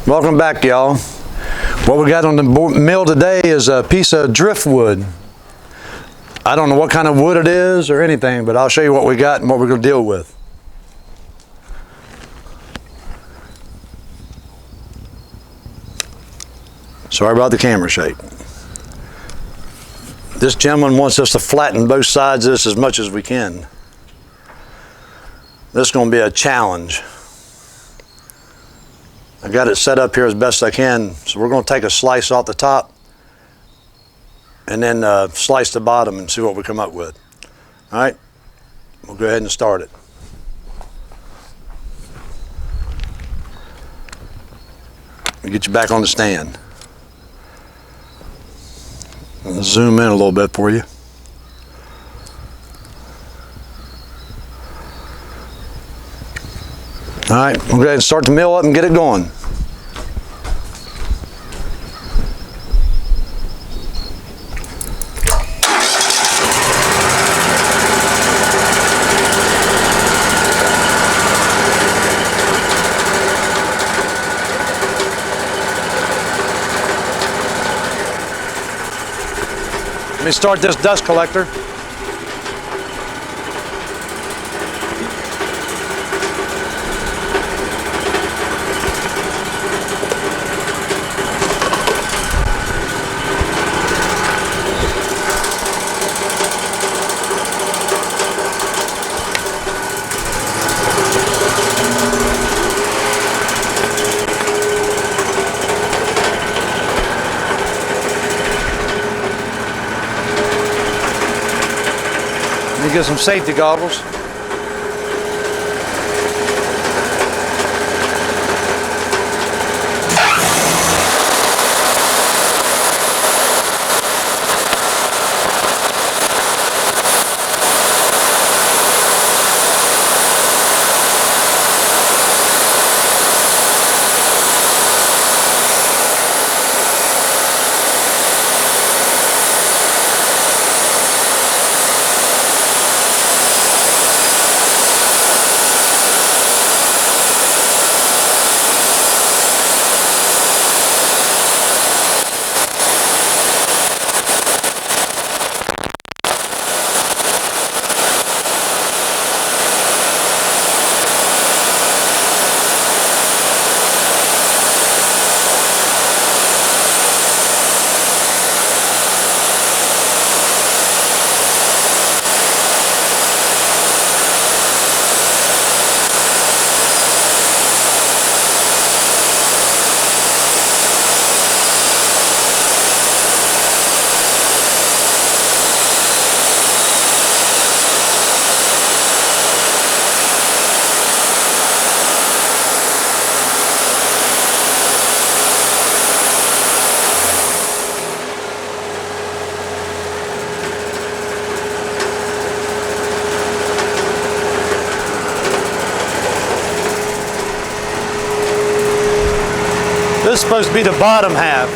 Welcome back, y'all. What we got on the mill today is a piece of driftwood. I don't know what kind of wood it is or anything, but I'll show you what we got and what we're going to deal with. Sorry about the camera shake. This gentleman wants us to flatten both sides of this as much as we can. This is going to be a challenge. I got it set up here as best I can, so we're going to take a slice off the top and then slice the bottom and see what we come up with. All right, we'll go ahead and start it. Let me get you back on the stand. I'll zoom in a little bit for you. All right, we'll go ahead and start the mill up and get it going. Let me start this dust collector. Get some safety goggles. This is supposed to be the bottom half.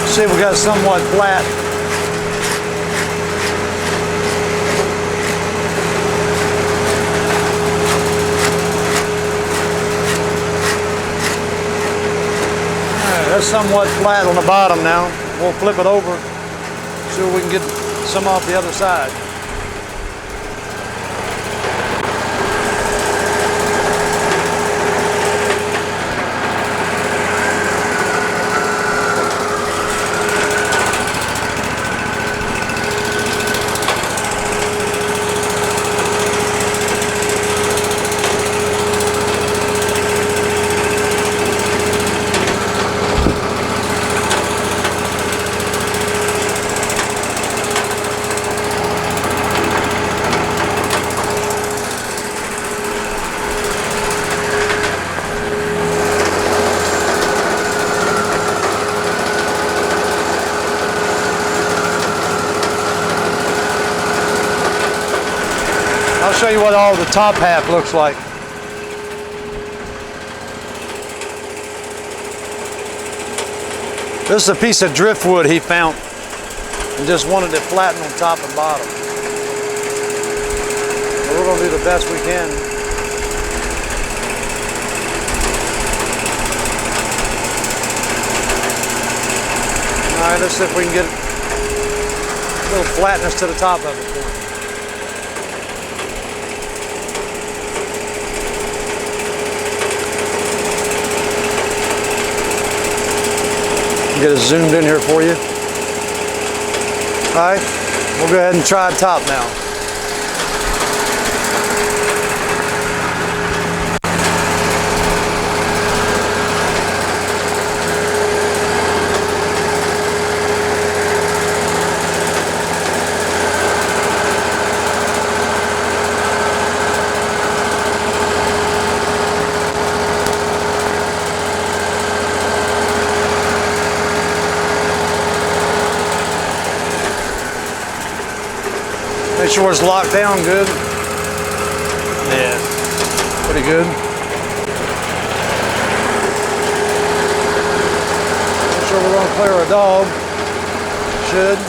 See, we got somewhat flat. That's somewhat flat on the bottom now. We'll flip it over, see if we can get some off the other side. I'll show you what all the top half looks like. This is a piece of driftwood he found and just wanted it flattened on top and bottom. So we're going to do the best we can. All right, let's see if we can get a little flatness to the top of it for him. Get it zoomed in here for you. All right, we'll go ahead and try top now. Make sure it's locked down good. Yeah, pretty good. Make sure we're gonna clear a dog. Should.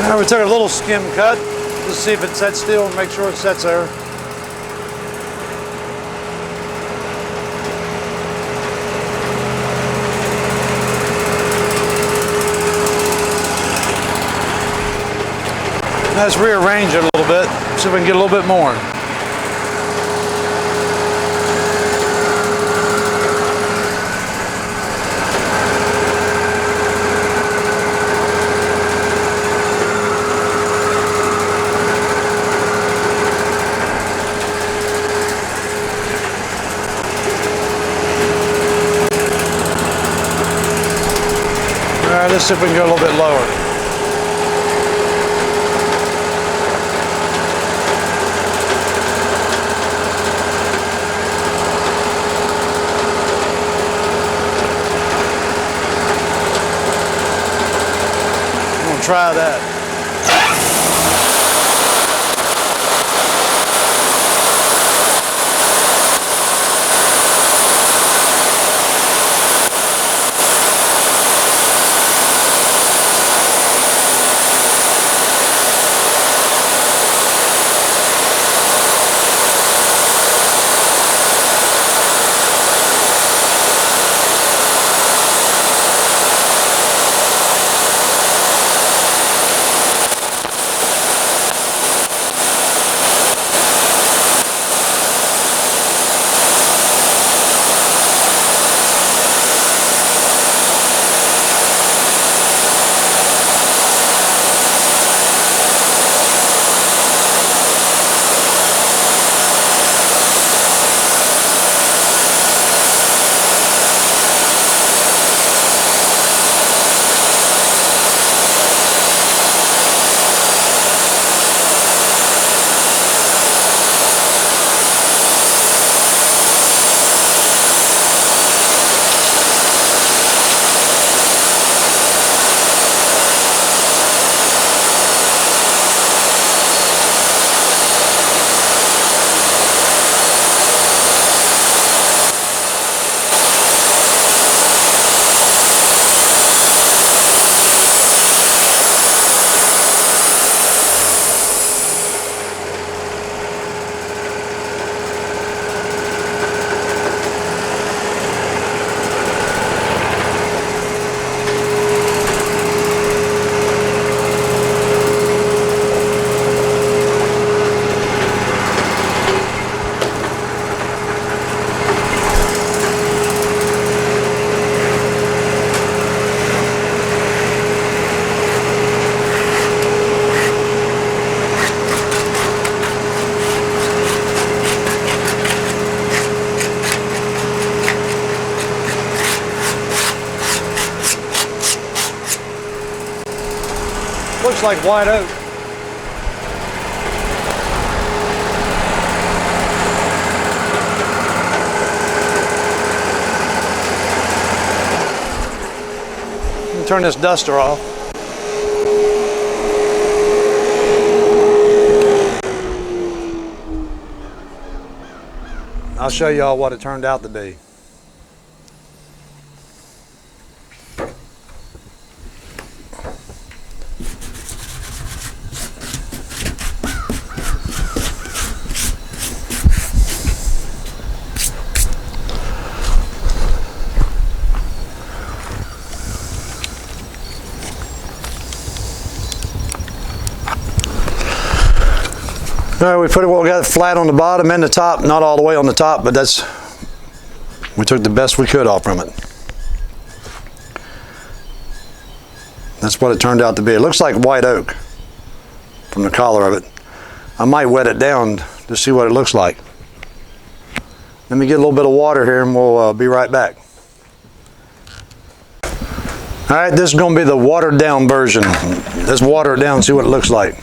Now we took a little skim cut to see if it sets still and make sure it sets there. Now let's rearrange it a little bit, see if we can get a little bit more. All right, let's see if we can go a little bit lower. I'm gonna try that. looks like white oak. Turn this duster off. I'll show y'all what it turned out to be. All right, we got it flat on the bottom and the top, not all the way on the top, but we took the best we could off from it. That's what it turned out to be. It looks like white oak from the color of it. I might wet it down to see what it looks like. Let me get a little bit of water here and we'll be right back. All right, this is going to be the watered down version. Let's water it down and see what it looks like.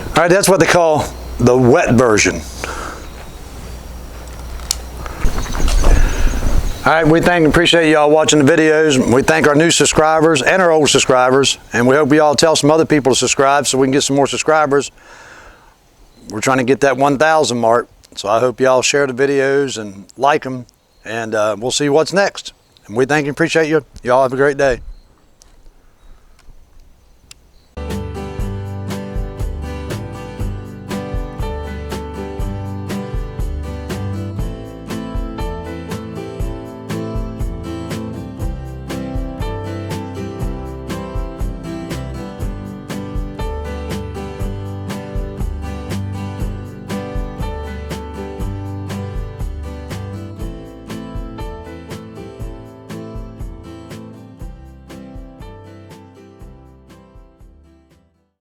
All right, that's what they call the wet version. All right, we thank and appreciate y'all watching the videos. We thank our new subscribers and our old subscribers, and we hope y'all tell some other people to subscribe so we can get some more subscribers. We're trying to get that 1,000 mark, so I hope y'all share the videos and like them, and we'll see what's next. And we thank and appreciate you. Y'all have a great day.